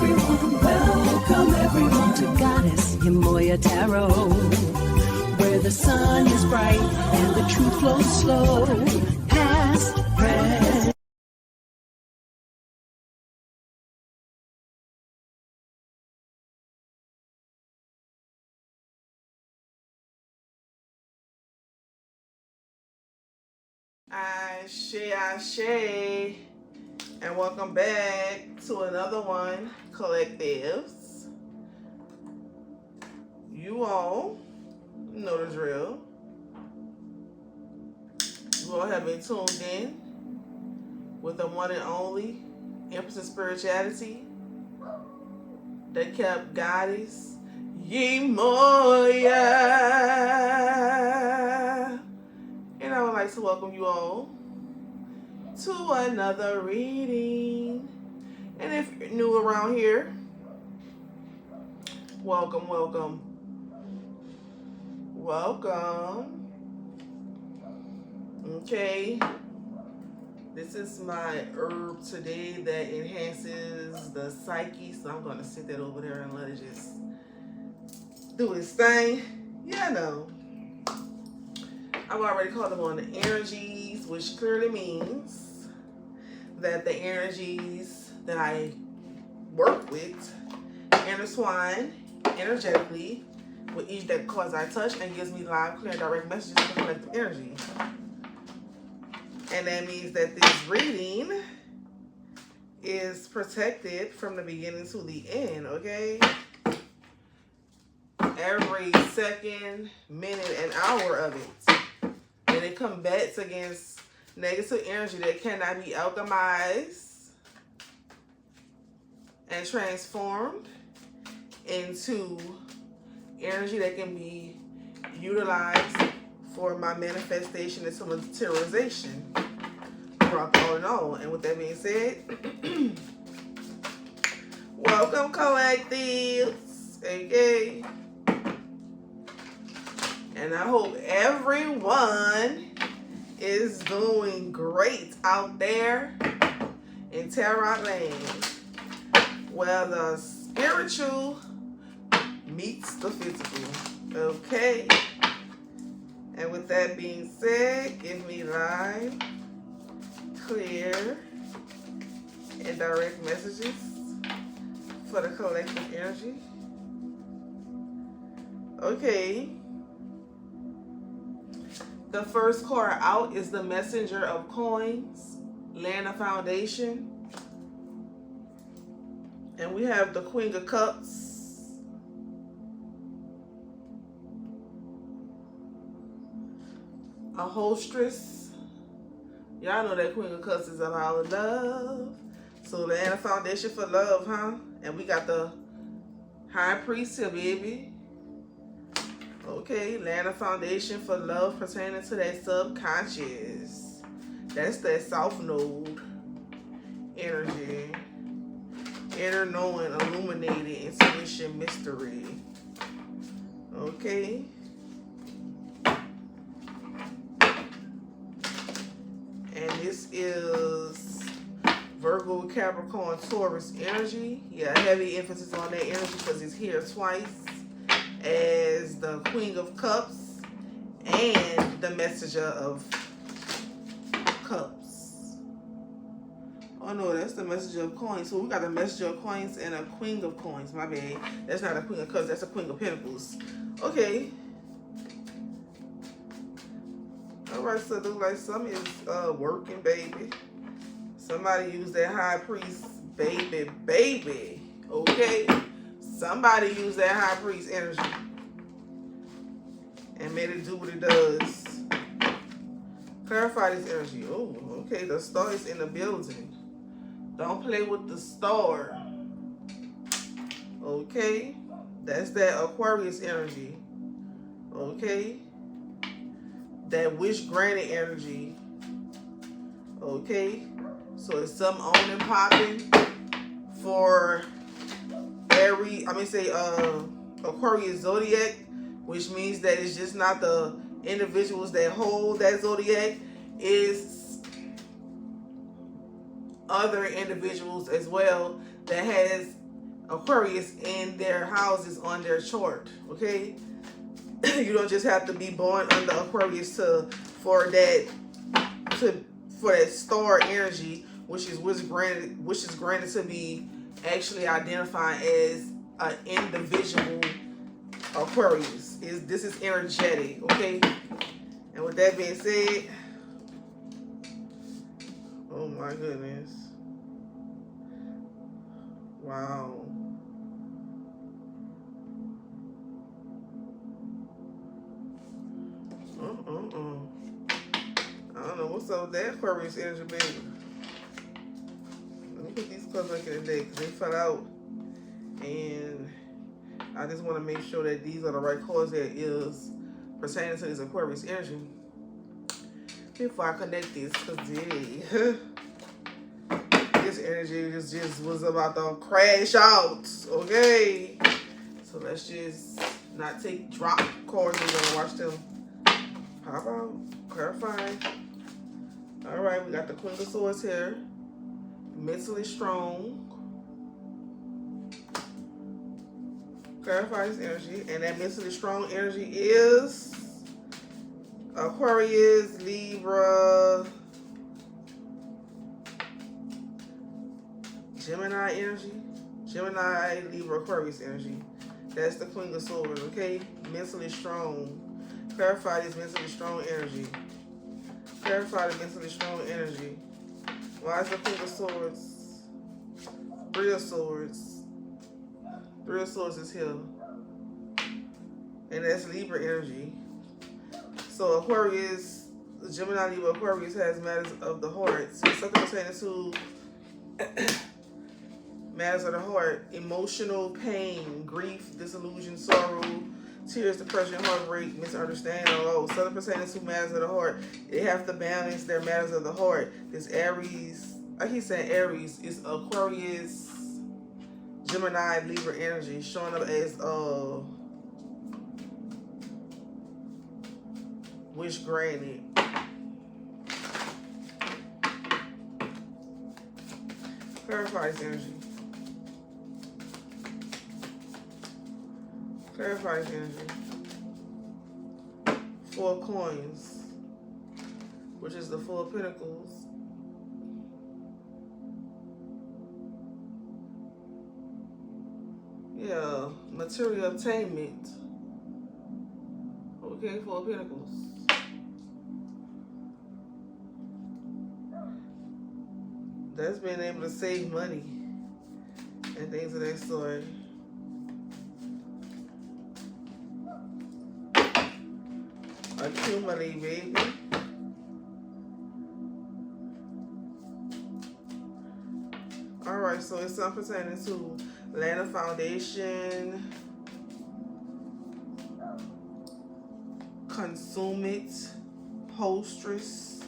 Welcome everyone to Goddess Yemoya Tarot, where the sun is bright and the truth flows slow, past, present. Ashe, and welcome back to another one, Collectives. You all know the drill. You all have been tuned in with the one and only Empress of Spirituality, the kept Goddess Yemoya. And I would like to welcome you all to another reading. And if you're new around here, welcome. Okay, this is my herb today that enhances the psyche, so I'm going to sit that over there and let it just do its thing. Yeah, I know. I've already called them on the energies, which clearly means that the energies that I work with intertwine energetically with each deck cards I touch and gives me live, clear, and direct messages to the collective energy. And that means that this reading is protected from the beginning to the end, okay? Every second, minute, and hour of it. And it combats against negative energy that cannot be alchemized and transformed into energy that can be utilized for my manifestation into materialization throughout all and all. And with that being said, welcome collectives, okay? And I hope everyone is doing great out there in Tarot land, where the spiritual meets the physical, okay? And with that being said, give me live, clear, and direct messages for the collective energy. Okay. The first card out is the Messenger of Coins, Land of Foundation. And we have the Queen of Cups, a Hostess. Y'all know that Queen of Cups is about love. So Land of Foundation for love, huh? And we got the High Priestess, baby. Okay, Land of Foundation for love pertaining to that subconscious. That's that South Node energy. Inner knowing, illuminated, intuition, mystery. Okay. And this is Virgo, Capricorn, Taurus energy. Yeah, heavy emphasis on that energy because it's here twice as the Queen of Cups and the Messenger of Cups. Oh no, that's the Messenger of Coins. So we got a Messenger of Coins and a Queen of Coins. My bad. That's not a Queen of Cups, that's a Queen of Pentacles. Okay. Alright, so it looks like some is working, baby. Somebody used that High Priest, baby. Okay. Somebody used that High Priest energy and made it do what it does. Clarify this energy. Oh, okay. The star is in the building. Don't play with the star. Okay. That's that Aquarius energy. Okay. That wish granted energy. Okay. So it's some on and popping for Aquarius Zodiac, which means that it's just not the individuals that hold that Zodiac, is other individuals as well that has Aquarius in their houses on their chart, okay? You don't just have to be born under Aquarius for that star energy, which is granted to be actually identified as an individual Aquarius. This is energetic, okay? And with that being said, oh my goodness. Wow. I don't know what's up with that Aquarius energy, baby. Let me put these cards back in the deck because they fell out. And I just want to make sure that these are the right cards that is pertaining to this Aquarius energy. Before I connect this, because this energy just was about to crash out, okay? So let's just not take drop cards and gonna watch them pop out. Clarifying. All right, we got the Queen of Swords here. Mentally strong. Clarify this energy, and that mentally strong energy is Aquarius, Libra, Gemini energy. Gemini, Libra, Aquarius energy. That's the Queen of Swords, okay? Mentally strong. Clarify this mentally strong energy. Clarify the mentally strong energy. Why is the Queen of Swords? Three of Swords. Three of Swords is here. And that's Libra energy. So Aquarius, Gemini, Libra, Aquarius has matters of the heart. So something pertaining to matters of the heart, emotional pain, grief, disillusion, sorrow, tears, depression, heartbreak, misunderstanding, or loss. Something pertaining to matters of the heart. They have to balance their matters of the heart. This Aries, I keep saying Aries, is Aquarius, Gemini, Libra energy, showing up as wish granted. Clarify this energy. Clarify this energy. Four coins, which is the Four of Pentacles. Yeah, material obtainment. Okay, Four of Pentacles. That's being able to save money and things of that sort. Accumulate, baby. Alright, so it's something pertaining to land of foundation, consume it, postress,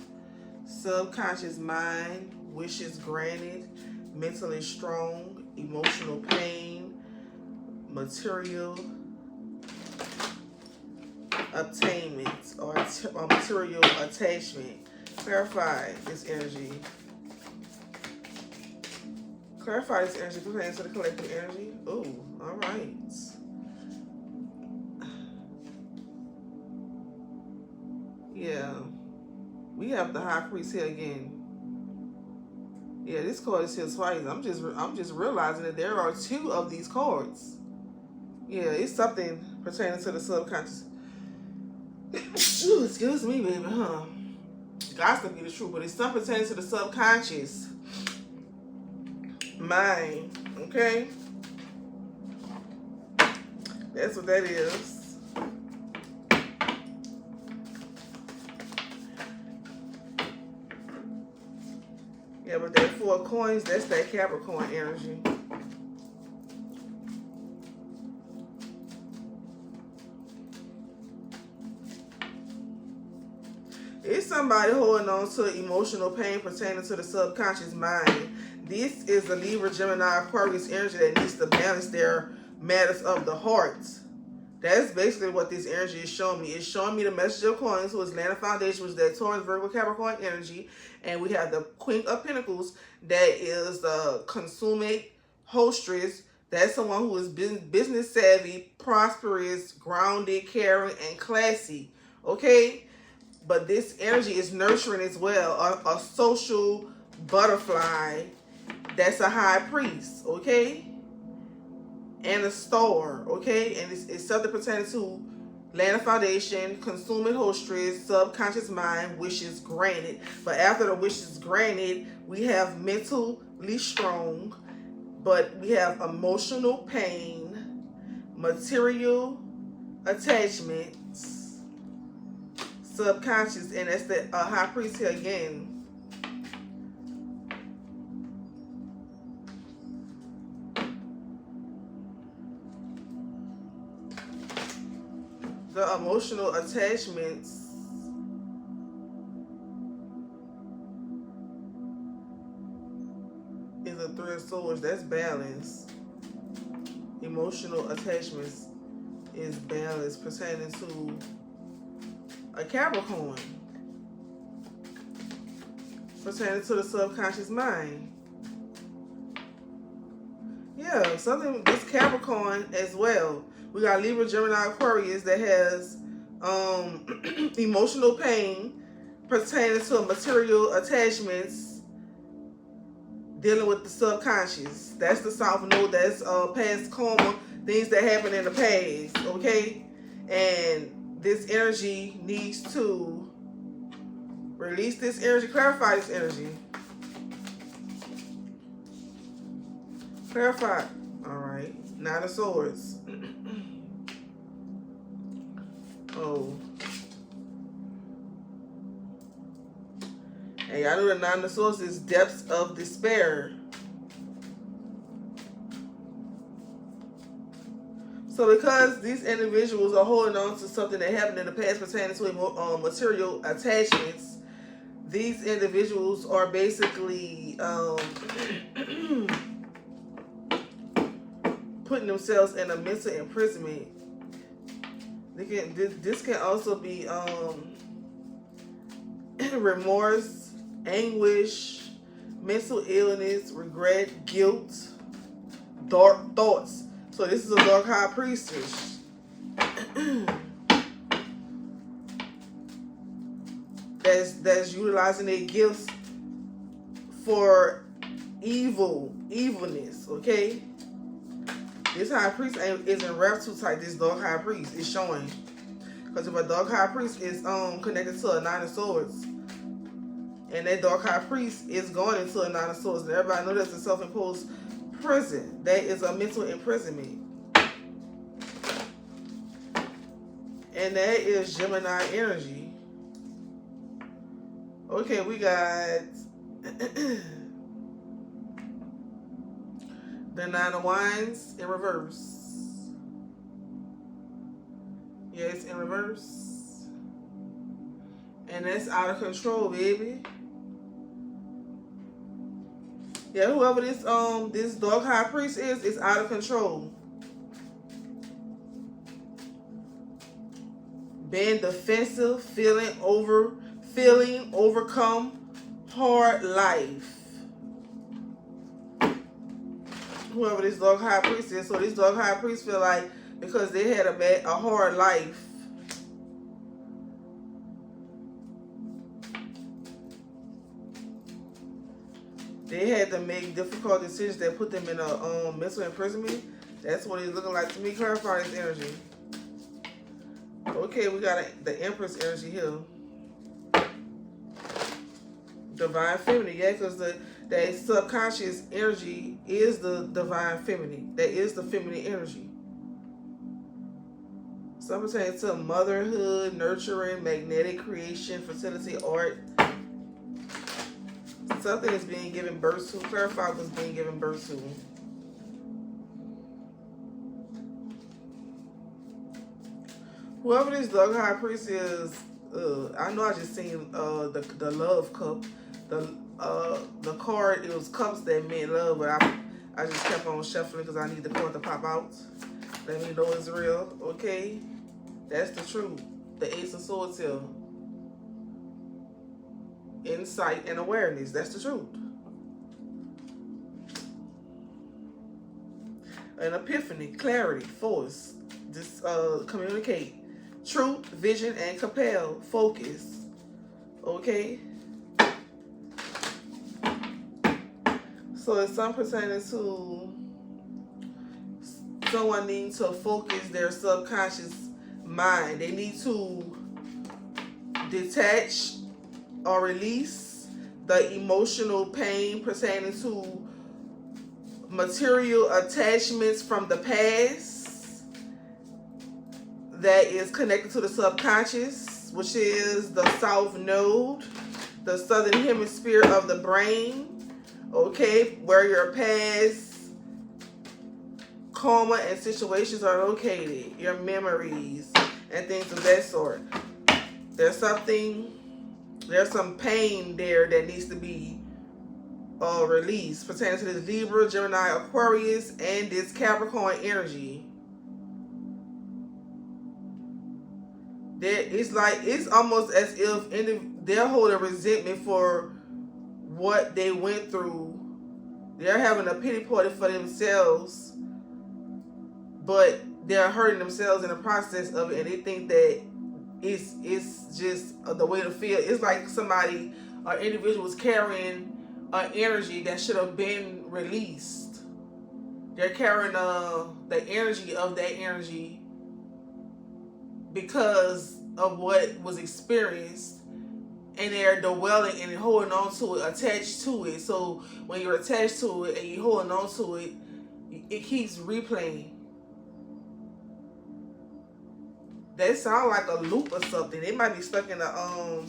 subconscious mind, wishes granted, mentally strong, emotional pain, material obtainment, or material attachment. Clarify this energy. Clarify this energy pertaining to the collective energy. Oh, all right. Yeah, we have the High Priestess here again. Yeah, this card is here twice. I'm just realizing that there are two of these cards. Yeah, it's something pertaining to the subconscious. Excuse me, baby, huh? God's to be the truth, but it's something pertaining to the subconscious mind. Okay, that's what that is. Yeah, but that Four of Coins, that's that Capricorn energy. It's somebody holding on to emotional pain pertaining to the subconscious mind. This is the Libra, Gemini, Aquarius energy that needs to balance their matters of the heart. That's basically what this energy is showing me. It's showing me the message of coins, who is land of foundation, which is that Taurus, Virgo, Capricorn energy. And we have the Queen of Pentacles, that is the consummate hostess, That's someone who is business savvy, prosperous, grounded, caring, and classy. Okay? But this energy is nurturing as well. A social butterfly that's a high priest. Okay? And a star. Okay? And it's something pertaining to land of foundation, consuming hostess, subconscious mind, wishes granted. But after the wishes granted, we have mentally strong, but we have emotional pain, material attachments, subconscious, and that's the high priest here again. The emotional attachments is a Three of Swords. That's balance. Emotional attachments is balance pertaining to a Capricorn. Pertaining to the subconscious mind. Yeah, something this Capricorn as well. We got Libra, Gemini, Aquarius that has emotional pain pertaining to material attachments, dealing with the subconscious. That's the South Node. That's past karma, things that happened in the past. Okay, and this energy needs to release this energy, clarify this energy. Clarify. All right. Nine of Swords. Oh. And y'all know the Nine of Swords is depths of despair. So because these individuals are holding on to something that happened in the past pertaining to material attachments, these individuals are basically putting themselves in a mental imprisonment. This can also be remorse, anguish, mental illness, regret, guilt, dark thoughts. So this is a dark high priestess. that's utilizing their gifts for evilness. Okay. This high priest isn't rapture type. This dark high priest is showing, because if a dark high priest is connected to a Nine of Swords, and that dark high priest is going into a Nine of Swords, and everybody knows that's a self-imposed prison. That is a mental imprisonment, and that is Gemini energy. Okay, we got the Nine of Wands in reverse. Yeah, it's in reverse. And that's out of control, baby. Yeah, whoever this dark high priest is out of control. Being defensive, feeling overcome, hard life. Whoever this dark high priest is. So this dark high priest feel like because they had a hard life, they had to make difficult decisions that put them in a mental imprisonment. That's what it's looking like to me. Clarify this energy. Okay, we got the Empress energy here. Divine feminine, yeah, because that subconscious energy is the divine feminine. That is the feminine energy. Something saying to motherhood, nurturing, magnetic creation, fertility, art. Something is being given birth to. Clarify what's being given birth to. Whoever this dark high priest is, I know I just seen the love cup. The card, it was cups that meant love, but I just kept on shuffling because I need the card to pop out. Let me know it's real. Okay, that's the truth. The Ace of Swords here. Insight and awareness. That's the truth. an epiphany, clarity, force, communicate, truth, vision, and compel, focus. Okay? So it's something pertaining to someone needing to focus their subconscious mind. They need to detach or release the emotional pain pertaining to material attachments from the past that is connected to the subconscious, which is the south node, the southern hemisphere of the brain, okay, where your past karma and situations are located, your memories and things of that sort. There's some pain there that needs to be released pertaining to this Libra, Gemini, Aquarius, and this Capricorn energy. It's almost as if they're holding resentment for what they went through. They're having a pity party for themselves, but they're hurting themselves in the process of it, and they think that it's just the way to feel. It's like an individual is carrying an energy that should have been released. They're carrying the energy of that energy because of what was experienced, and they're dwelling and holding on to it, attached to it. So when you're attached to it and you're holding on to it, it keeps replaying. That sounds like a loop or something. They might be stuck in a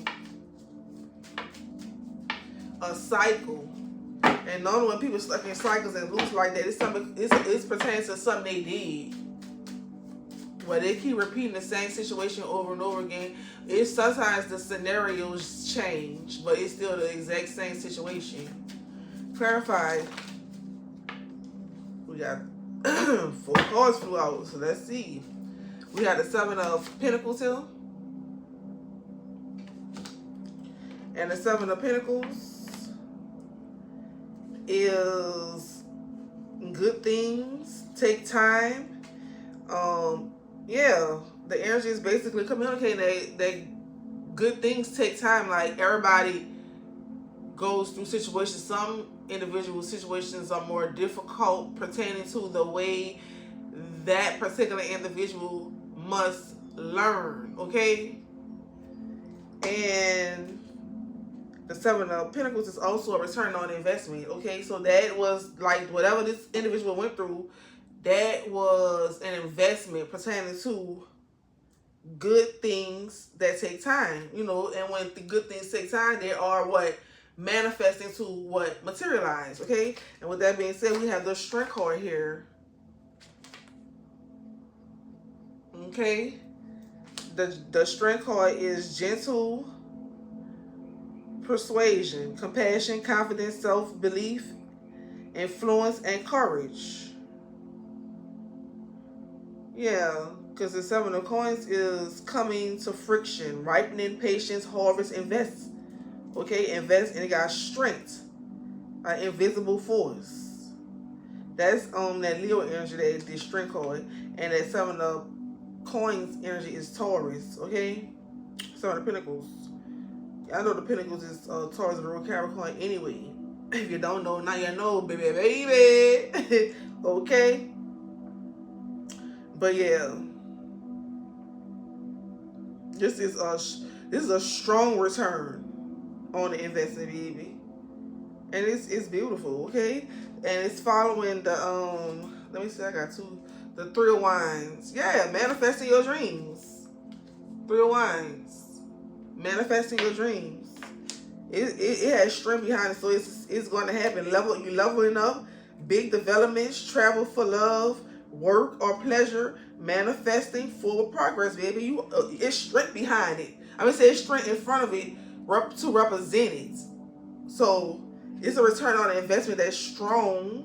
cycle. And normally when people stuck in cycles and loops like that, it's pertaining to something they did. Where they keep repeating the same situation over and over again. Sometimes the scenarios change, but it's still the exact same situation. Clarify. We got 4 cards flew out, so let's see. We got the 7 of Pentacles here. And the 7 of Pentacles is good things, take time. Yeah, the energy is basically communicating that good things take time. Like, everybody goes through situations. Some individual situations are more difficult pertaining to the way that particular individual must learn, okay? And the 7 of Pentacles is also a return on investment, okay? So that was like whatever this individual went through, that was an investment pertaining to good things that take time, you know. And when the good things take time, they are what manifesting to what materialize, okay? And with that being said, we have the Strength card here. Okay, the Strength card is gentle persuasion, compassion, confidence, self-belief, influence, and courage. Yeah, because the 7 of Coins is coming to friction, ripening, patience, harvest, invest. Okay, invest, and it got strength, an invisible force. That's that Leo energy, that the Strength card, and that 7 of Coins energy is Taurus. Okay, 7 of Pentacles. I know the Pentacles is Taurus, Virgo, Capricorn anyway. If you don't know, now you know, baby. Okay, but yeah, this is a strong return on the investment, baby, and it's beautiful. Okay, and it's following the let me see, I got the 3 of Wands. Yeah, manifesting your dreams. 3 of Wands, manifesting your dreams. It has strength behind it, so it's going to happen. You leveling up, big developments, travel for love, work or pleasure, manifesting forward progress, baby. It's strength behind it. I mean, say it's strength in front of it to represent it. So it's a return on investment that's strong,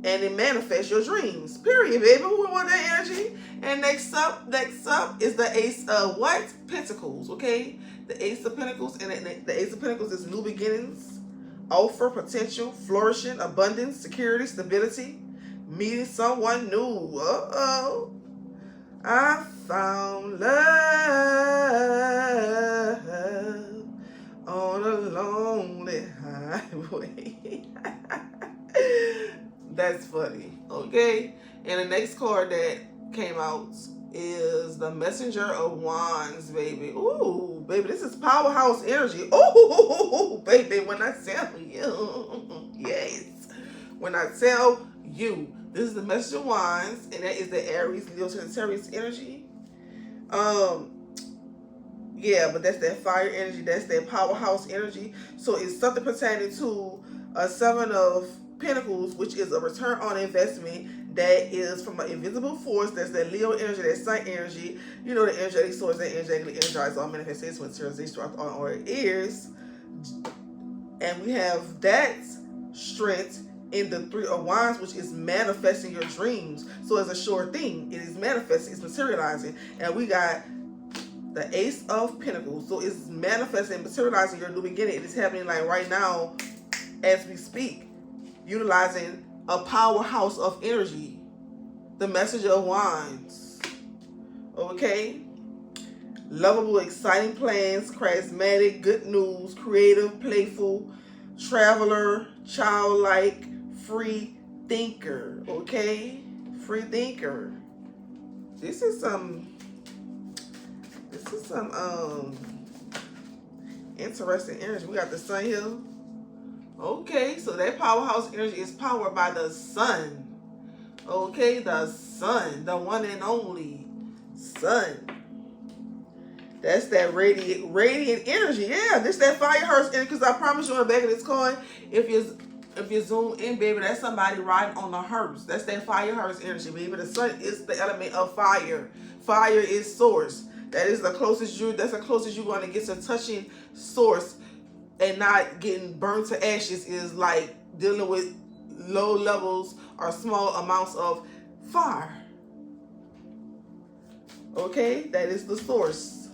and it manifests your dreams. Period, baby. Who would want that energy? And next up is the Ace of what? Pentacles. Okay, the Ace of Pentacles, and the Ace of Pentacles is new beginnings, offer, potential, flourishing, abundance, security, stability, meeting someone new. Uh-oh. I found love on a lonely highway. That's funny. Okay. And the next card that came out is the Messenger of Wands, baby. Ooh, baby, this is powerhouse energy. Ooh, baby, when I tell you, yes, when I tell you, this is the Messenger of Wands, and that is the Aries, Leo, Sagittarius energy. Yeah, but that's that fire energy. That's that powerhouse energy. So it's something pertaining to a Seven of Pentacles, which is a return on investment that is from an invisible force. That's that Leo energy, that Sun energy. You know, the energetic source that energetically energizes all manifestations, materialization throughout all our ears. And we have that strength in the Three of Wands, which is manifesting your dreams. So it's a sure thing. It is manifesting. It's materializing. And we got the Ace of Pentacles. So it's manifesting and materializing your new beginning. It is happening like right now as we speak. Utilizing a powerhouse of energy. The Messenger of Wands. Okay? Lovable, exciting plans, charismatic, good news, creative, playful, traveler, childlike, free thinker. Okay? Free thinker. This is some interesting energy. We got the Sun here. Okay, so that powerhouse energy is powered by the Sun. Okay, the Sun, the one and only Sun. That's that radiant energy. Yeah, this that fire hearse energy. Because I promise you on the back of this coin, if you zoom in, baby, that's somebody riding on a hearse. That's that fire hearse energy, baby. The Sun is the element of fire. Fire is source. That's the closest you're going to get to touching source and not getting burned to ashes, is like dealing with low levels or small amounts of fire. Okay, that is the source.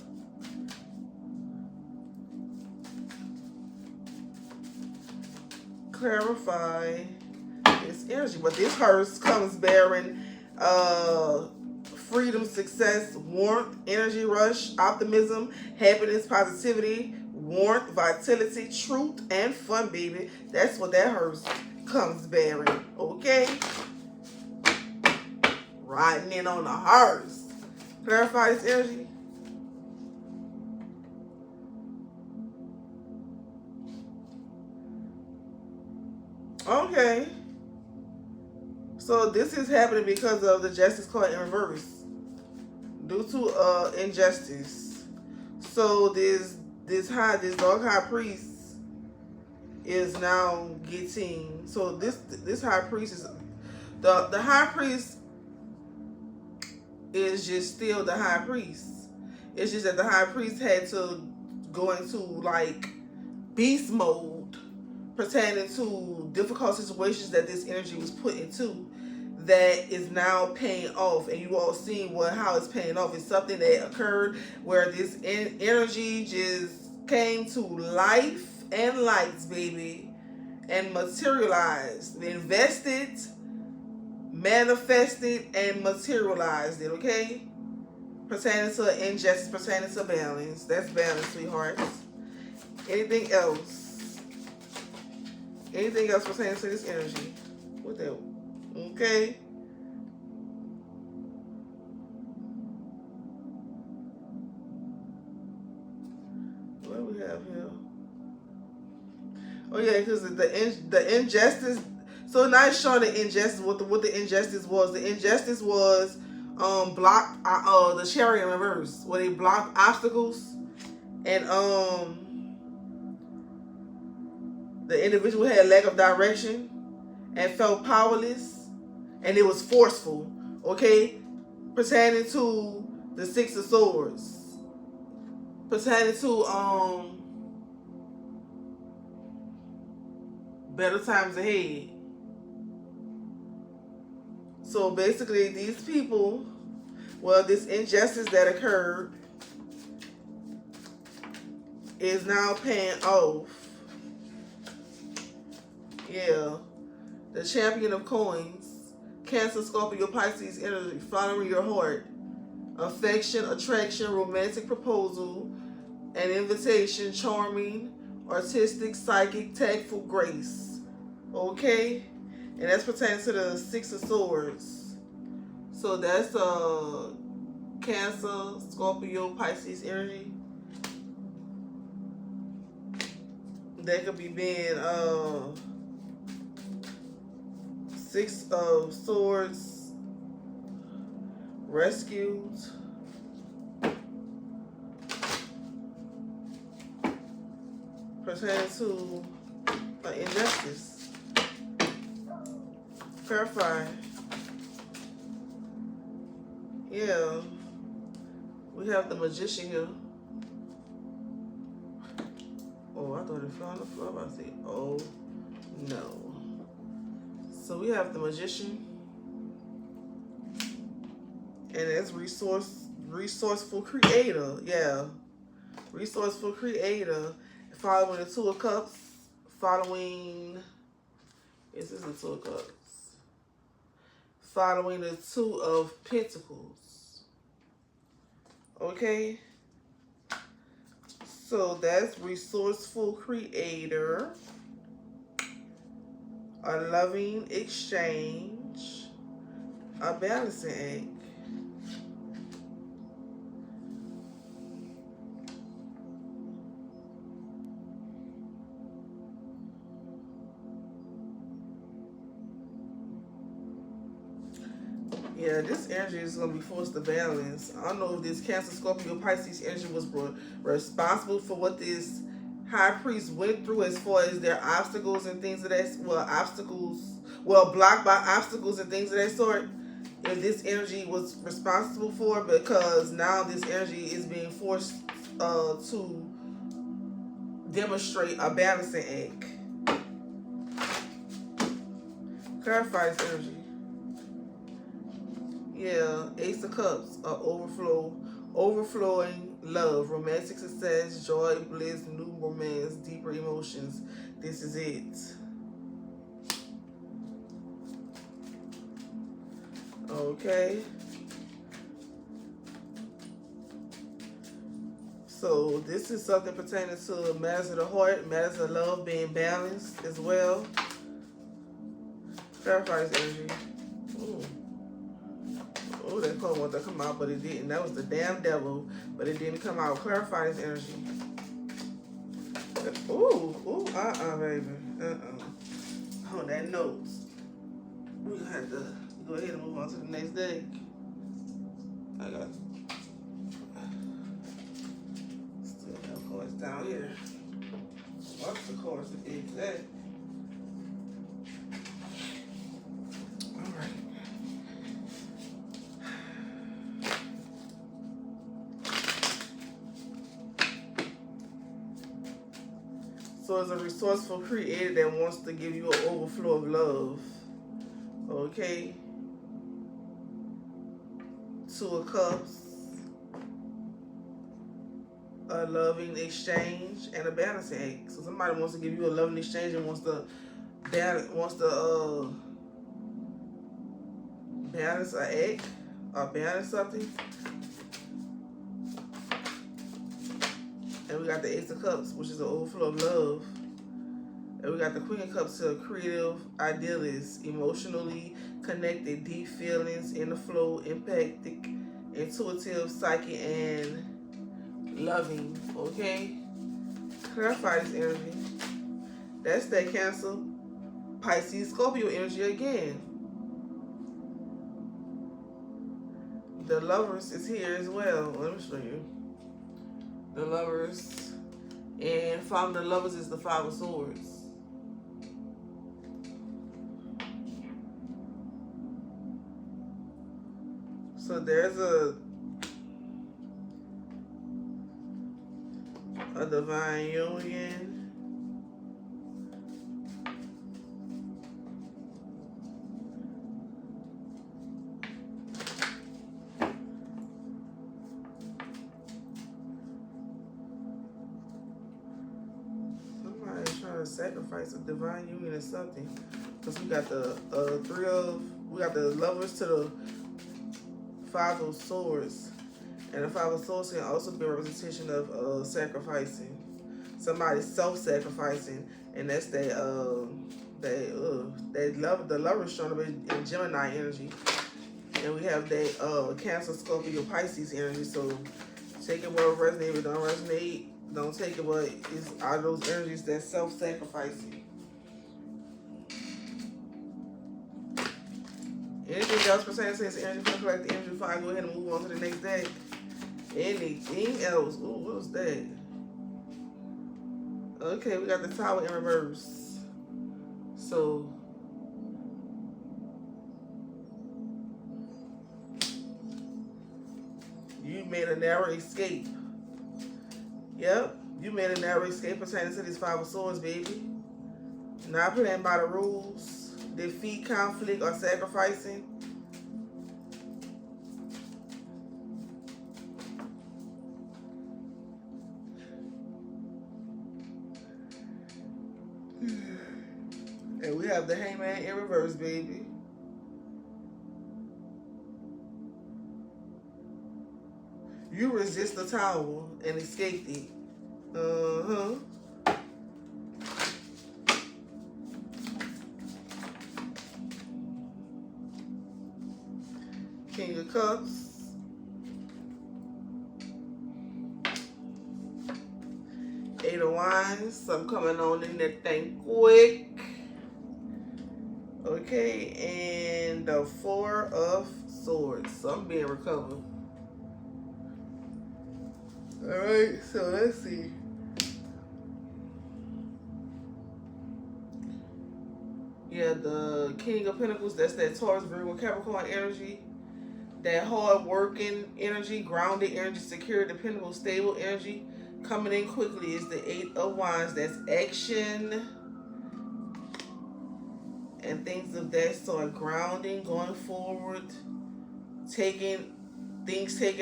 Clarify this energy, but this hearse comes bearing freedom, success, warmth, energy rush, optimism, happiness, positivity, warmth, vitality, truth, and fun, baby. That's what that hearse comes bearing. Okay? Riding in on the hearse. Clarify this energy. Okay. So this is happening because of the Justice card in reverse. Due to injustice. So this dog high priest is now getting, so this high priest is the high priest is just still the high priest. It's just that the high priest had to go into like beast mode pertaining to difficult situations that this energy was put into, that is now paying off. And you all seen how it's paying off. It's something that occurred where this energy just came to life and lights, baby, and materialized, invested, manifested, and materialized it. Okay, pertaining to injustice, pertaining to balance. That's balance, sweethearts. Anything else? Anything else pertaining to this energy? What the? Okay. What do we have here? Oh yeah, because the injustice. So now it's showing the injustice. What the injustice was? The injustice was blocked. The Chariot in reverse, where they blocked obstacles, and the individual had lack of direction and felt powerless, and it was forceful. Okay, pertaining to the Six of Swords, pertaining to better times ahead. So basically, these people, well, this injustice that occurred is now paying off. Yeah. The Champion of Coins Cancer, Scorpio, Pisces energy, following your heart. Affection, attraction, romantic proposal, an invitation, charming, artistic, psychic, tactful, grace. Okay? And that's pertaining to the Six of Swords. So that's Cancer, Scorpio, Pisces energy. That could be being Six of Swords, rescued, pertaining to injustice. Clarify. Yeah. We have the Magician here. Oh, I thought it fell on the floor. I said, oh, no. So we have the Magician. And it's resourceful creator. Yeah. Resourceful creator. Following the Two of Cups. Following... This is the Two of Cups. Following the Two of Pentacles. Okay? So that's resourceful creator. A loving exchange. A balancing act. Yeah, this energy is going to be forced to balance. I don't know if this Cancer, Scorpio, Pisces energy was responsible for what this High Priest went through as far as their obstacles and things of that, blocked by obstacles and things of that sort. If this energy was responsible for it, because now this energy is being forced to demonstrate a balancing act. Clarify this energy. Yeah, Ace of Cups, overflowing love, romantic success, joy, bliss, new romance, deeper emotions. This is it. Okay. So this is something pertaining to matters of the heart, matters of love, being balanced as well. Clarify this energy. Ooh. Oh, that card wanted to come out, but it didn't. That was the damn devil, but it didn't come out. Clarify this energy. Ooh, baby. On that note, we're going to have to go ahead and move on to the next day. I got still have cards down here. What's the cards to be exact? So it's a resourceful creator that wants to give you an overflow of love. Okay? Two of Cups. A loving exchange and a balancing act. So somebody wants to give you a loving exchange and wants to balance an act or balance something. And we got the Ace of Cups, which is an overflow of love. And we got the Queen of Cups, a creative idealist, emotionally connected, deep feelings, in the flow, empathic, intuitive, psychic, and loving. Okay? Clarify this energy. That's that Cancer, Pisces, Scorpio energy again. The Lovers is here as well. Let me show you. The Lovers, and following the Lovers is the Five of Swords. So there's a divine union. Sacrifice a divine union or something, because we got the Three of we got the Lovers to the Five of Swords. And the Five of Swords can also be a representation of sacrificing. Somebody self-sacrificing. And that's the Lovers showing up in Gemini energy. And we have that Cancer, Scorpio, Pisces energy. So take it where it resonates, if it don't resonate, don't take it, but it's out of those energies that's self-sacrificing. Anything else pertaining to this energy for the collective energy before I go ahead and move on to the next deck? Anything else? Ooh, what was that? Okay, we got the Tower in reverse. So you made a narrow escape. Yep, you made a narrow escape pertaining to this Five of Swords, baby. Not playing by the rules, defeat, conflict, or sacrificing. And we have the Hangman in reverse, baby. You resist the Tower and escaped it. King of Cups. Eight of Wands. Something coming on in that thing quick. Okay, and the Four of Swords. Something being recovered. Alright, so let's see. Yeah, the King of Pentacles, that's that Taurus, Virgo, Capricorn energy. That hard working energy, grounded energy, secure, dependable, stable energy. Coming in quickly is the Eight of Wands. That's action and things of that sort. Grounding, going forward, taking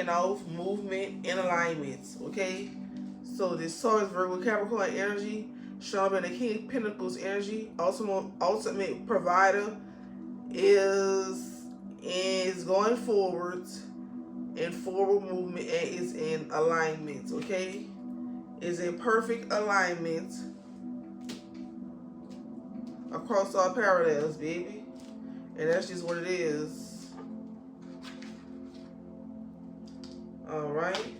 off, movement, and alignments. Okay, so this Taurus, Virgo, Capricorn energy showing up in the King of Pentacles energy. Ultimate provider is going forward and forward movement and is in alignment. Okay, is in perfect alignment across all parallels, baby, and that's just what it is. All right.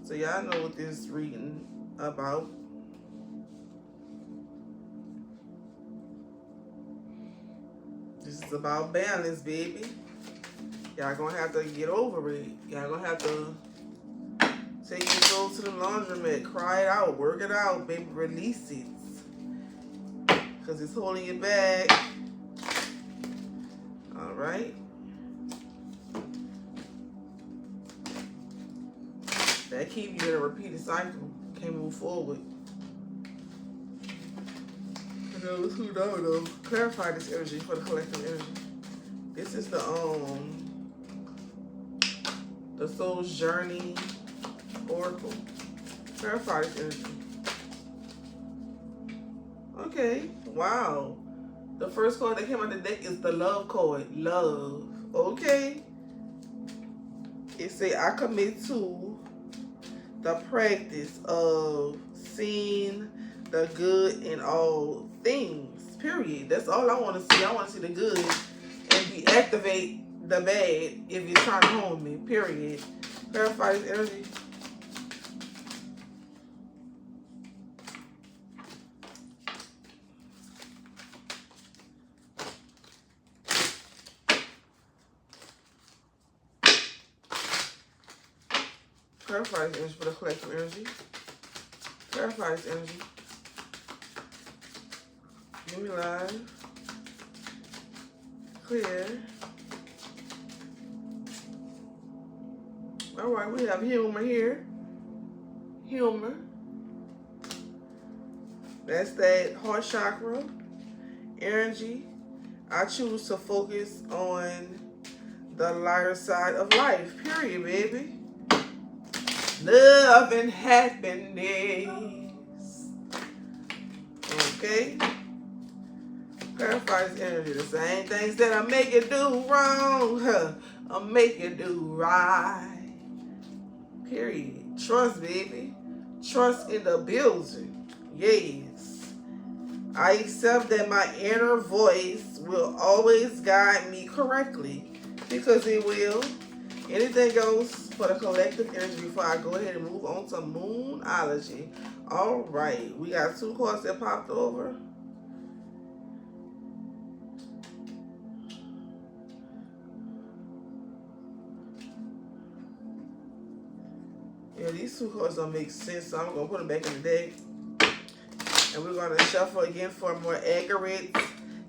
So y'all know what this reading about. This is about balance, baby. Y'all gonna have to get over it. Y'all gonna have to take your soul to the laundromat, cry it out, work it out, baby, release it. Cause it's holding you back. All right. That keep you in a repeated cycle. Can't move forward. For those who don't know, clarify this energy for the collective energy. This is the Soul's Journey Oracle. Clarify this energy. Okay. Wow. The first card that came out of the deck is the Love card. Love. Okay. It say, I commit to the practice of seeing the good in all things. Period. That's all I want to see. I want to see the good and deactivate the bad if you're trying to harm me. Period. Clarify this energy. Clarify this energy for the collective energy. Clarify this energy. Give me live. Clear. Alright, we have humor here. Humor. That's that heart chakra energy. I choose to focus on the lighter side of life. Period, baby. Love and happiness. Okay? Clarify this energy. The same things that I make you do wrong, I'll make you do right. Period. Trust, baby. Trust in the building. Yes. I accept that my inner voice will always guide me correctly, because it will. Anything goes for the collective energy before I go ahead and move on to Moonology. All right. We got 2 cards that popped over. Yeah, these 2 cards don't make sense, so I'm going to put them back in the deck. And we're going to shuffle again for more accurate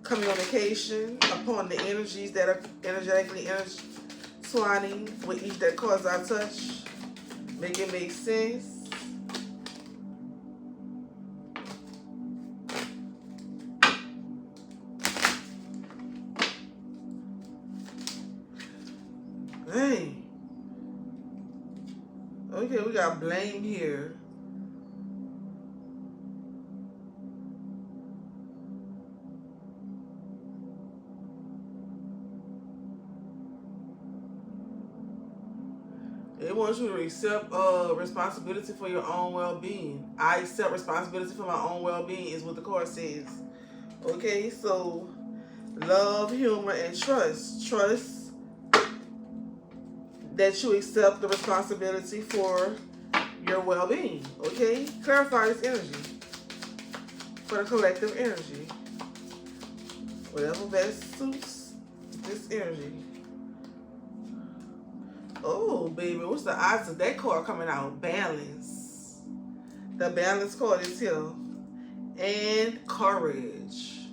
communication upon the energies that are energetically intertwining with each that cards I touch. Make it make sense. Dang. Okay, we got blame here. It wants you to accept responsibility for your own well-being. I accept responsibility for my own well-being is what the card says. Okay, so love, humor, and trust. Trust that you accept the responsibility for your well-being. Okay? Clarify this energy for the collective energy. Whatever best suits this energy. Oh, baby, what's the odds of that card coming out? Balance. The balance card is here. And courage.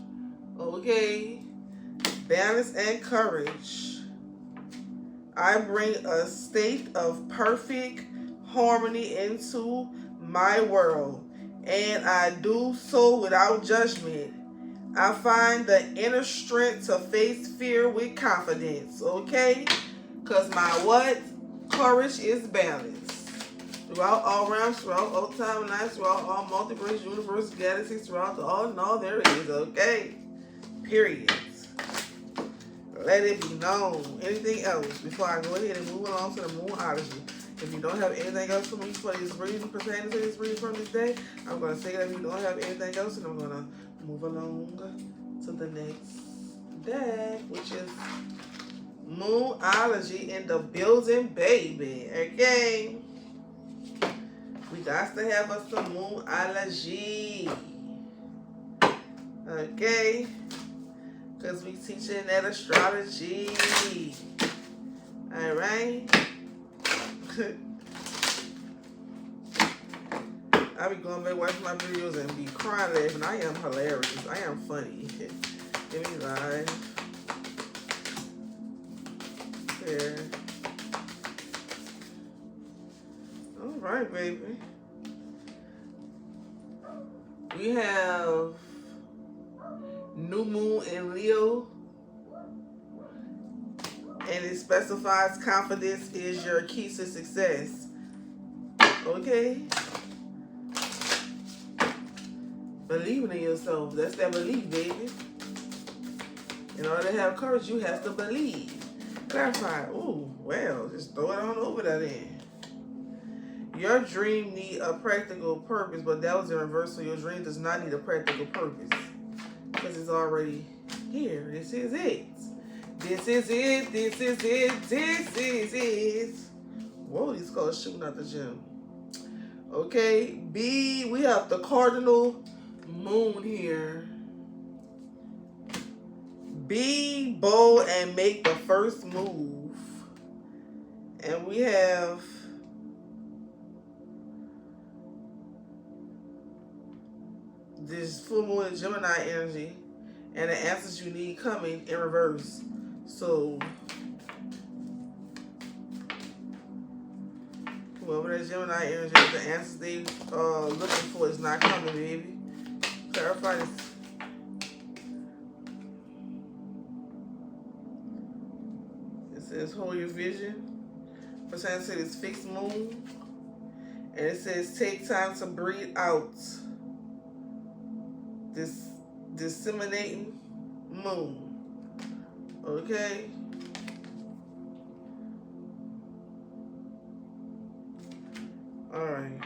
Okay? Balance and courage. I bring a state of perfect harmony into my world, and I do so without judgment. I find the inner strength to face fear with confidence. Okay? Because my what? Courage is balance. Throughout all realms, throughout all time and nights, throughout all multiverse, universe, galaxies, throughout the all and all there is. Okay? Period. Let it be known. Anything else before I go ahead and move along to the Moonology? If you don't have anything else for me for this reading, pertaining to this reading from this day, I'm going to say that if you don't have anything else, and I'm going to move along to the next deck, which is Moonology in the building, baby. Okay? We got to have us some Moonology. Okay? Because we teaching that astrology. Alright? I be going back watching my videos and be crying laughing. I am hilarious. I am funny. Give me live. There. Alright, baby. We have New Moon in Leo, and it specifies confidence is your key to success. Okay? Believing in yourself. That's that belief, baby. In order to have courage, you have to believe. Clarify. Ooh, well, just throw it on over there then. Your dream need a practical purpose, but that was in reverse, so your dream does not need a practical purpose. Because it's already here. This is it. This is it. This is it. This is it. Whoa, these cards shooting out the gym. Okay. B, we have the cardinal moon here. Be bold and make the first move. And we have this full moon in Gemini energy, and the answers you need coming in reverse. So whoever that Gemini energy is, the answers they looking for is not coming, baby. Clarify this. It says hold your vision. Pertaining to this fixed moon. And it says take time to breathe out. this disseminating moon. Okay? Alright.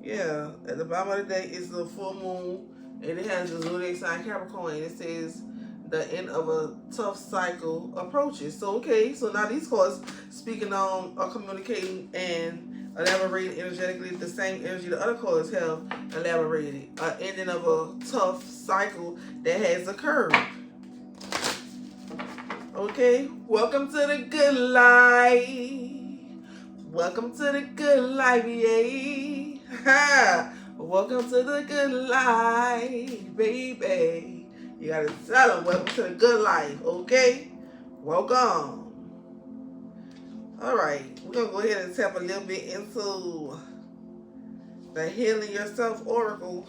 Yeah, at the bottom of the day is the full moon, and it has the zodiac sign Capricorn. It says the end of a tough cycle approaches. So, okay, so now these cards speaking on or communicating and elaborating energetically the same energy the other cards have elaborated. Ending of a tough cycle that has occurred. Okay, welcome to the good life. Welcome to the good life, yeah. Welcome to the good life, baby. You gotta tell them welcome to the good life, okay? Welcome. All right, we're gonna go ahead and tap a little bit into the Healing Yourself Oracle.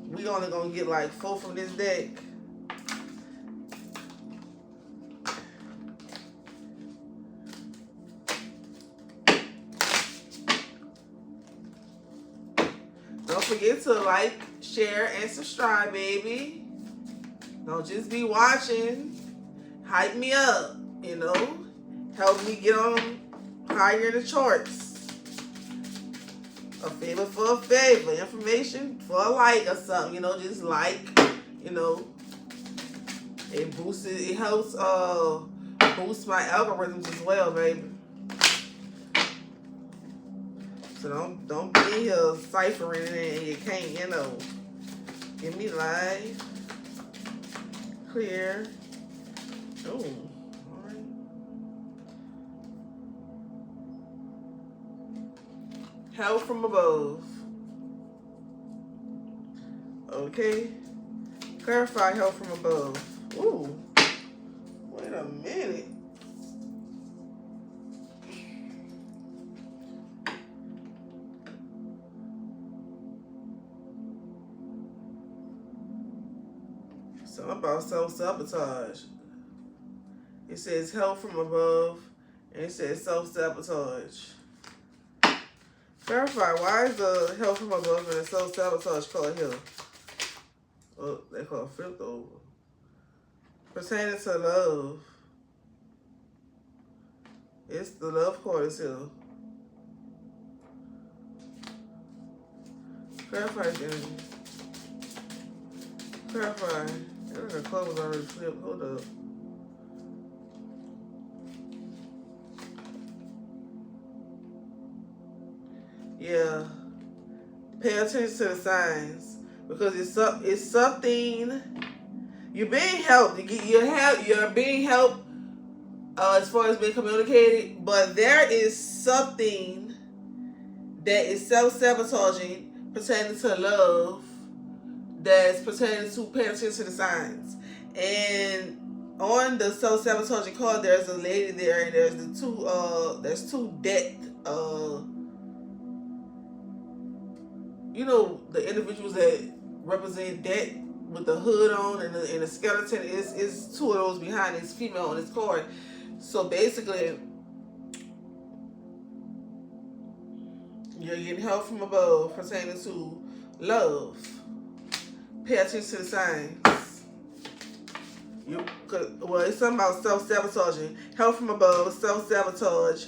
We only gonna get like 4 from this deck. Don't forget to like, share, and subscribe, baby. Don't just be watching. Hype me up, you know. Help me get on higher in the charts. A favor for a favor. Information for a like or something, you know. Just like, you know. It boosts it. It helps boost my algorithms as well, baby. So don't be in here ciphering it and you can't, you know. Give me life. Clear. Oh, alright. Help from above. Okay. Clarify help from above. Ooh. Wait a minute. Something about self-sabotage. It says help from above, and it says self-sabotage. Clarify, why is the help from above and the self-sabotage called here? Oh, they call it flipped over. Pertaining to love. It's the love card is here. Clarify the energy. Clarify. The card was already flipped. Hold up. Yeah. Pay attention to the signs because it's something. You're being helped. You're being helped as far as being communicated, but there is something that is self-sabotaging pertaining to love. That's pertaining to paying attention to the signs. And on the self-sabotaging card, there's a lady there, and there's two death. You know, the individuals that represent death with the hood on and the skeleton is 2 of those behind this female on this card. So basically, you're getting help from above pertaining to love. Pay attention to the signs. It's something about self-sabotaging. Help from above, self-sabotage,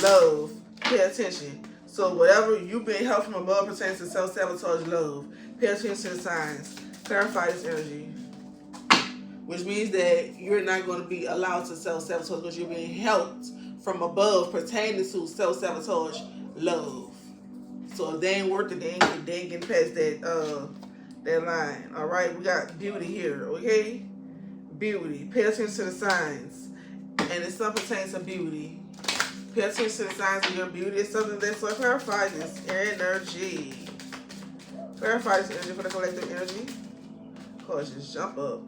love. Pay attention. So whatever you've been help from above pertains to self-sabotage, love. Pay attention to the signs. Clarify this energy. Which means that you're not going to be allowed to self-sabotage because you're being helped from above pertaining to self-sabotage, love. So if they ain't worth it, they ain't getting past that line. All right, we got beauty here, okay? Beauty. Pay attention to the signs. And it's something pertains to beauty. Pay attention to the signs of your beauty. It's something that's like clarify this energy. Clarify this energy for the collective energy. Cause just jump up.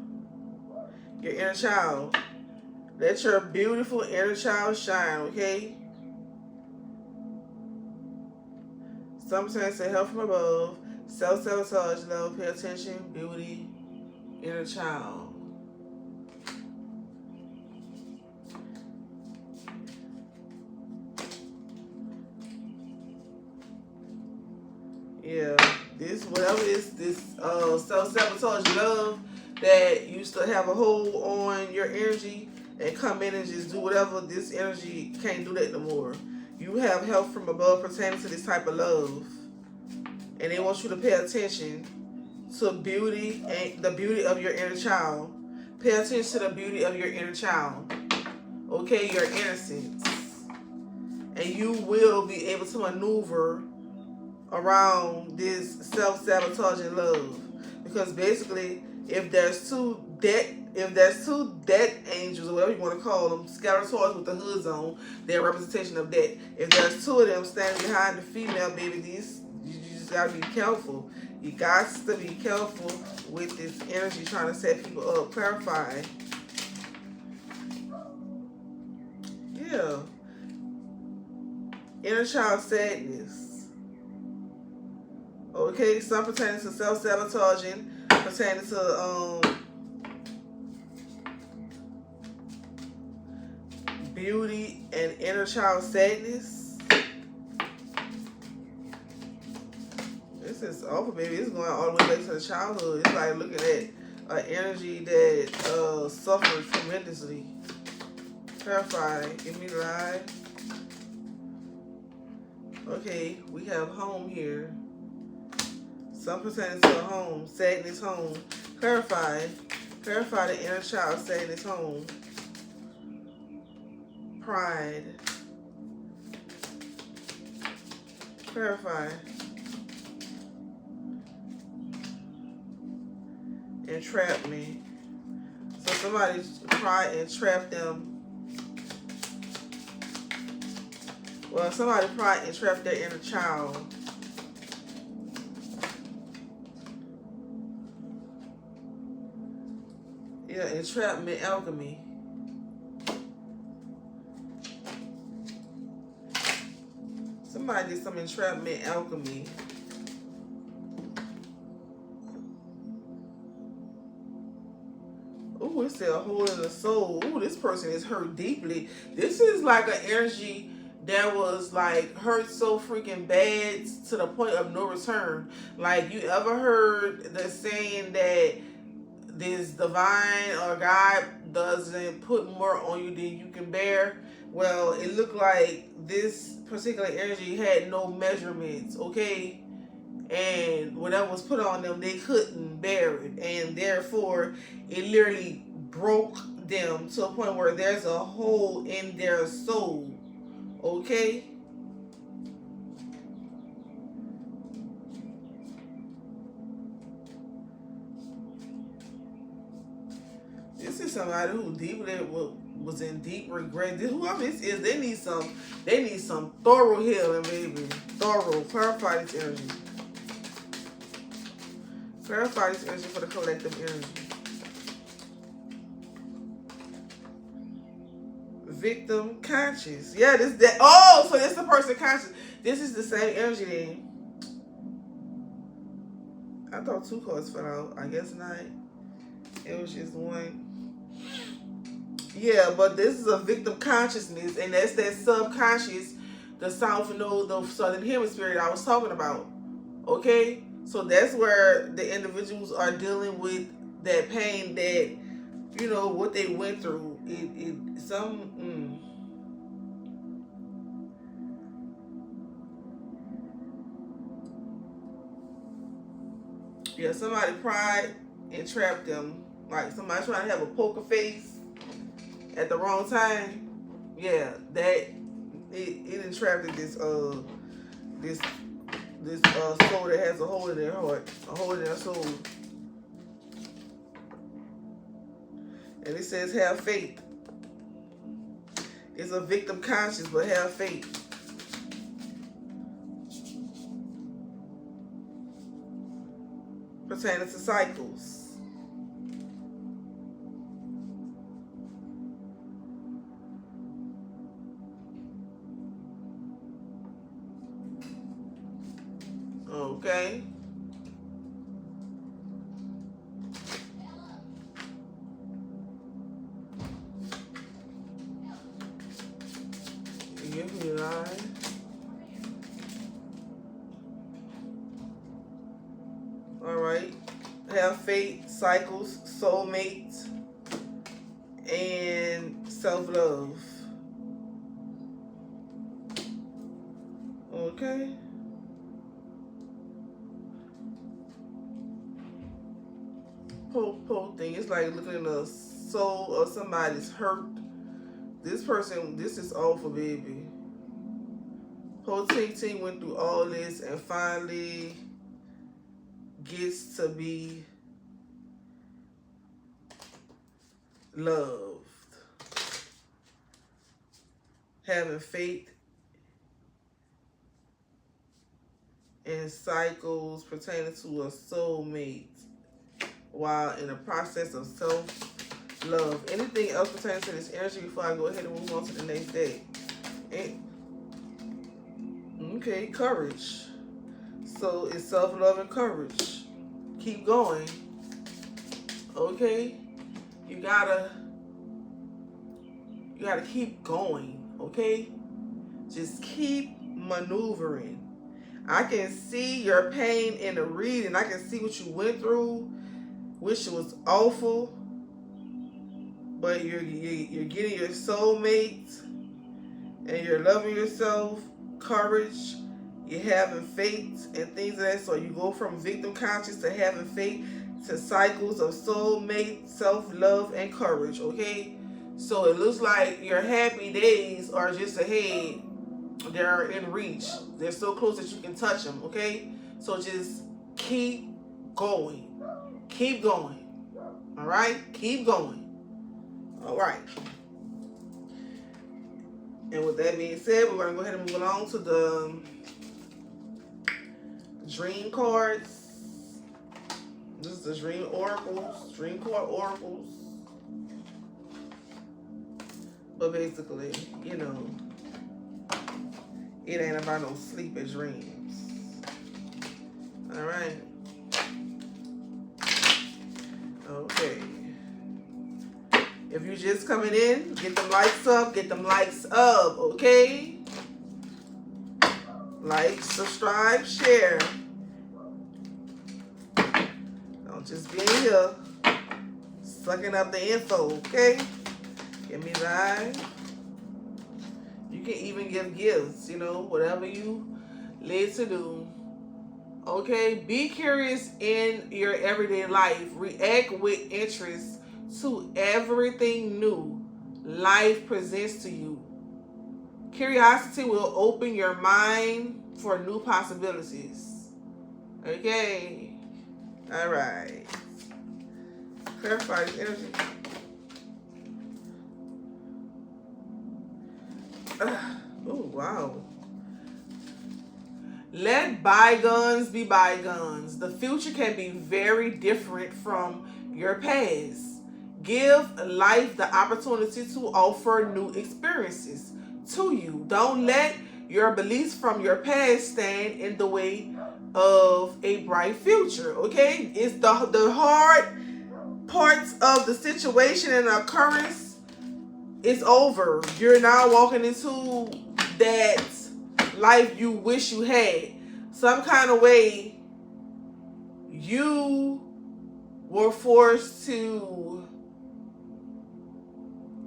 Your inner child. Let your beautiful inner child shine, okay? Sometimes say help from above. Self-sabotage, love, pay attention, beauty, inner child. Yeah, this this whatever this self-sabotage love that used to have a hold on your energy and come in and just do whatever, this energy can't do that no more. You have help from above pertaining to this type of love. And they want you to pay attention to beauty and the beauty of your inner child. Pay attention to the beauty of your inner child. Okay, your innocence. And you will be able to maneuver around this self-sabotaging love. Because basically, if there's two death angels, or whatever you want to call them, Scarators with the hoods on, they're a representation of that. If there's two of them standing behind the female, baby, you just gotta be careful. You got to be careful with this energy trying to set people up. Clarify. Yeah. Inner child sadness. Okay, some pertaining to self-sabotaging, pertaining to beauty and inner child sadness. This is awful, baby. It's going all the way back to the childhood. It's like looking at an energy that suffered tremendously. Clarify. Give me the lie. Okay, we have home here. Some pertaining to a home. Sadness home. Clarify. Clarify the inner child sadness home. Pride. Clarify. Entrapment. So somebody tried and trapped them. Well, somebody probably entrapped their inner child. Yeah, entrapment, alchemy. Somebody did some entrapment, alchemy. Ooh, it said a hole in the soul. Ooh, this person is hurt deeply. This is like an energy that was like hurt so freaking bad to the point of no return. Like, you ever heard the saying that this divine or God doesn't put more on you than you can bear? Well, it looked like this particular energy had no measurements, okay? And whatever was put on them, they couldn't bear it. And therefore, it literally broke them to a point where there's a hole in their soul. Okay? This is somebody who deeply was in deep regret. Whoever this is, they need some thorough healing, baby. Thorough. Clarify this energy. Clarify this energy for the collective energy. Victim conscious. Yeah, that. Oh, so this the person conscious. This is the same energy then. I thought two cards fell out. I guess not. It was just one. Yeah, but this is a victim consciousness, and that's that subconscious, the southern hemisphere I was talking about. Okay? So that's where the individuals are dealing with that pain, that, you know, what they went through. Yeah, somebody pried and trapped them. Like somebody trying to have a poker face at the wrong time. Yeah, that it entrapped this soul that has a hole in their heart, a hole in their soul. And it says have faith. It's a victim conscious, but have faith. Pertaining to cycles. Okay. Give me a line. fate, cycles, soulmate, and self-love. Okay. Whole thing. It's like looking in the soul of somebody's hurt. This person, this is awful, baby. Whole team went through all this and finally gets to be loved. Having faith in cycles pertaining to a soulmate while in the process of self-love. Anything else pertaining to this energy before I go ahead and move on to the next day? Okay, courage. So it's self-love and courage. Keep going. Okay? You gotta keep going, okay? Just keep maneuvering. I can see your pain in the reading. I can see what you went through. Wish it was awful. But you're getting your soulmate and you're loving yourself. Courage. You're having faith and things of that sort. You go from victim conscious to having faith to cycles of soulmate, self-love, and courage, okay? So it looks like your happy days are just ahead. They're in reach. They're so close that you can touch them, okay? So just keep going. Keep going. All right? Keep going. All right. And with that being said, we're going to go ahead and move along to the dream cards. This is the dream oracles, dream card oracles. But basically, you know, it ain't about no sleeping dreams. All right. Okay. If you're just coming in, get them likes up, okay? Like, subscribe, share. Don't just be in here sucking up the info, okay? Give me that. You can even give gifts, you know, whatever you led to do. Okay? Be curious in your everyday life. React with interest to everything new life presents to you. Curiosity will open your mind for new possibilities. Okay? All right. Clarify this energy. Oh, wow. Let bygones be bygones. The future can be very different from your past. Give life the opportunity to offer new experiences to you. Don't let your beliefs from your past stand in the way of a bright future, okay? It's the hard parts of the situation and occurrence is over. You're now walking into that life you wish you had. Some kind of way you were forced to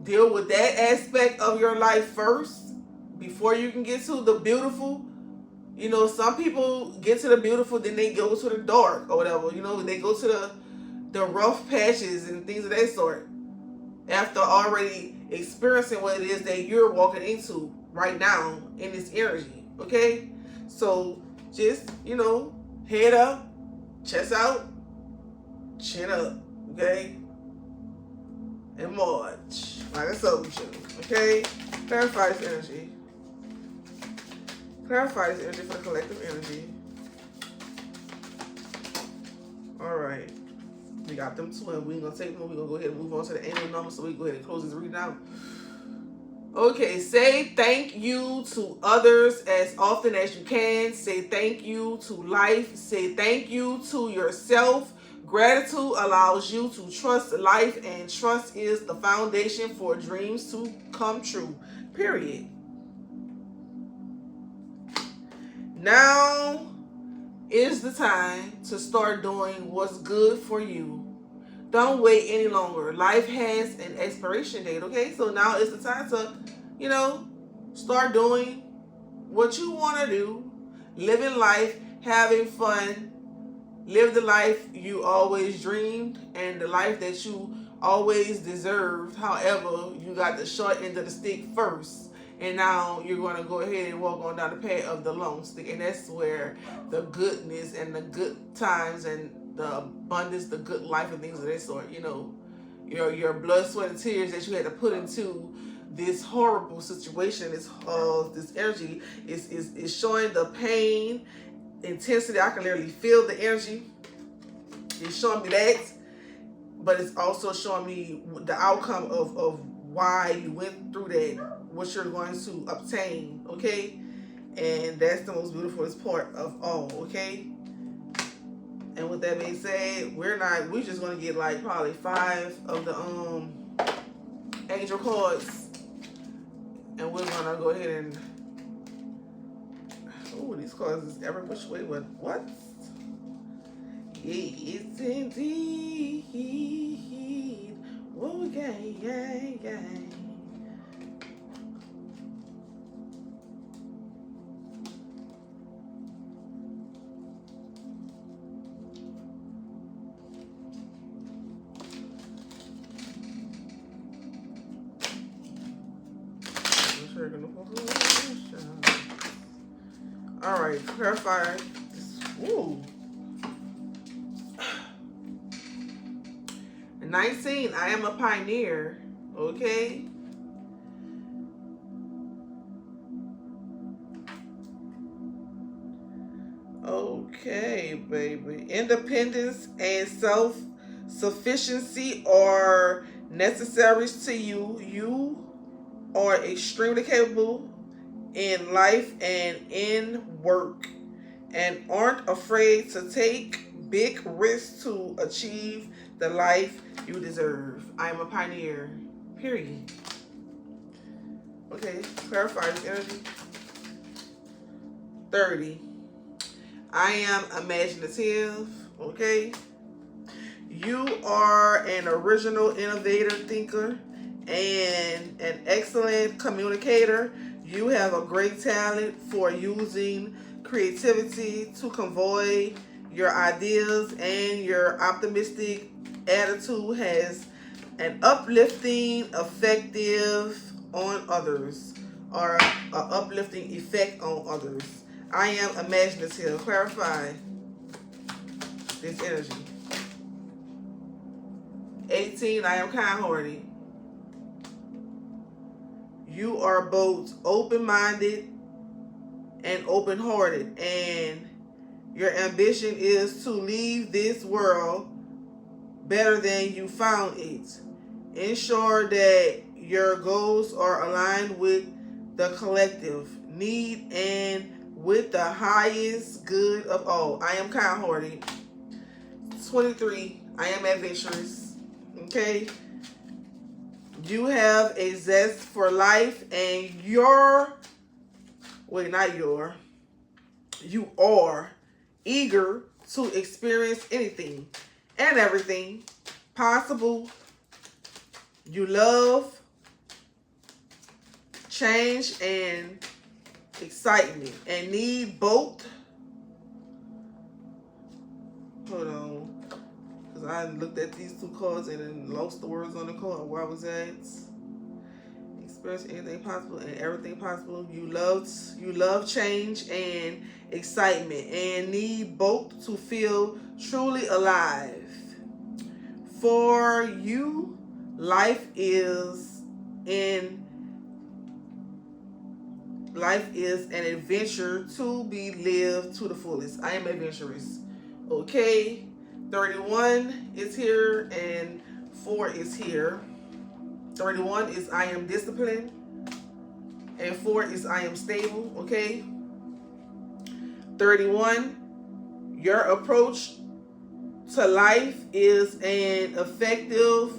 deal with that aspect of your life first before you can get to the beautiful. You know, some people get to the beautiful, then they go to the dark or whatever. You know, they go to the rough patches and things of that sort after already experiencing what it is that you're walking into right now in this energy, okay? So just, you know, head up, chest out, chin up, okay? And march like a soldier, okay? Clarify this energy. Clarify this energy for the collective energy. All right. We got them two, and we're going to take them. We're going to go ahead and move on to the angel number, so we can go ahead and close this reading out. Okay, say thank you to others as often as you can. Say thank you to life. Say thank you to yourself. Gratitude allows you to trust life, and trust is the foundation for dreams to come true. Period. Now is the time to start doing what's good for you. Don't wait any longer. Life has an expiration date, okay? So now is the time to, start doing what you want to do, living life, having fun, live the life you always dreamed and the life that you always deserved. However, you got the short end of the stick first, and now you're going to go ahead and walk on down the path of the long stick, and that's where the goodness and the good times and the abundance, the good life and things of that sort, your blood, sweat, and tears that you had to put into this horrible situation, this energy is showing the pain, intensity. I can literally feel the energy. It's showing me that, but it's also showing me the outcome of why you went through that, what you're going to obtain, okay? And that's the most beautiful part of all, okay? And with that being said, we're just gonna get like probably 5 of the angel cards, and we're gonna go ahead and these cards is every which way. What? Yes, indeed. Whoa, gang. All right, clarify. Ooh. 19, I am a pioneer. Okay. Okay, baby. Independence and self-sufficiency are necessaries to you. You are extremely capable in life and in work, and aren't afraid to take big risks to achieve the life you deserve. I am a pioneer. Period. Okay, clarify this energy. 30. I am imaginative. Okay. You are an original innovator thinker and an excellent communicator. You have a great talent for using creativity to convey your ideas, and your optimistic attitude has an uplifting effective on others, or an uplifting effect on others. I am imaginative. Clarify this energy. 18, I am kind-hearted. You are both open-minded and open-hearted, and your ambition is to leave this world better than you found it. Ensure that your goals are aligned with the collective need and with the highest good of all. I am kind-hearted. 23, I am adventurous. Okay? You have a zest for life, and you are eager to experience anything and everything possible. You love change and excitement and need both. Hold on, because I looked at these two cards and then lost the words on the card where I was at. Express anything possible and everything possible. You love change and excitement and need both to feel truly alive. For you, life is an adventure to be lived to the fullest. I am adventurous. Okay, 31 is here and 4 is here. 31 is I am disciplined, and 4 is I am stable. Okay. 31, your approach to life is an effective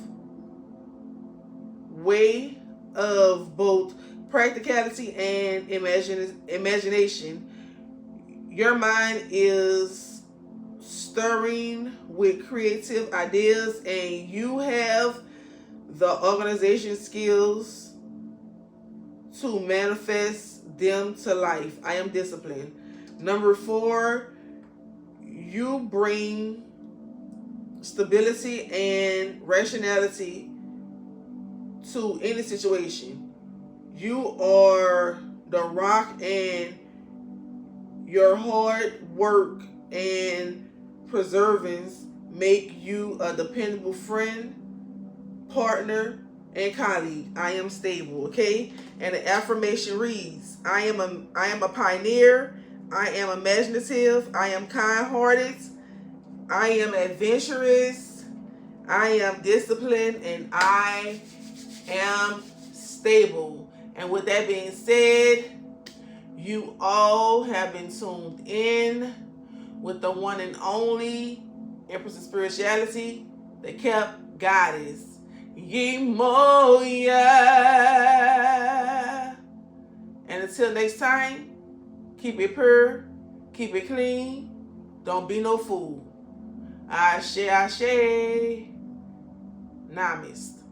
way of both practicality and imagination. Your mind is stirring with creative ideas, and you have the organization skills to manifest them to life. I am disciplined. Number 4, you bring stability and rationality to any situation. You are the rock, and your hard work and perseverance make you a dependable friend, partner, and colleague. I am stable, okay? And the affirmation reads, I am a pioneer, I am imaginative, I am kind-hearted, I am adventurous, I am disciplined, and I am stable. And with that being said, you all have been tuned in with the one and only Empress of Spirituality, the Cap Goddess, Yemoya. And until next time, keep it pure, keep it clean, don't be no fool. Ashe, ashe, namaste.